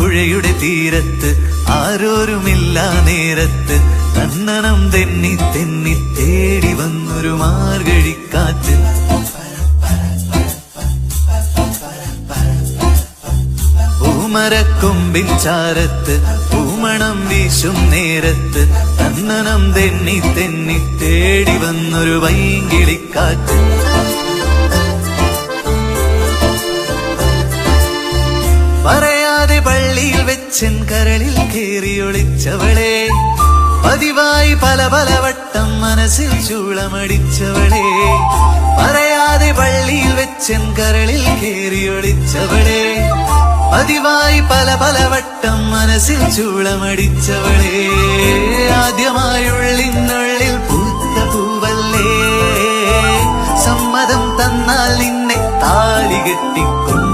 പുഴയുടെ തീരത്ത് ആരോരുമില്ല നേരത്ത് തന്നണം തെന്നി തെന്നി തേടി വന്നൊരു മാർഗഴിക്കാറ്റ്. പൂമരക്കൊമ്പിൻ ചാരത്ത് പൂമണം വീശും നേരത്ത് തന്നണം തെന്നി തെന്നി തേടി വന്നൊരു വൈങ്കിളിക്കാറ്റ്. പറയാതെ പള്ളിയിൽ വെച്ചൻ കരളിൽ കേറിയൊളിച്ചവളെ, പതിവായി പല പല വട്ടം മനസ്സിൽ ചൂളമടിച്ചവളെ. പറയാതെ പള്ളിയിൽ വെച്ചൻ കരളിൽ കേറിയൊളിച്ചവളെ, പതിവായി പല പല വട്ടം മനസ്സിൽ ചൂളമടിച്ചവളെ. ആദ്യമായുള്ളിനുള്ളിൽ പൂത്ത പൂവല്ലേ, സമ്മതം തന്നാൽ നിന്നെ താലി കെട്ടിക്കൊണ്ടു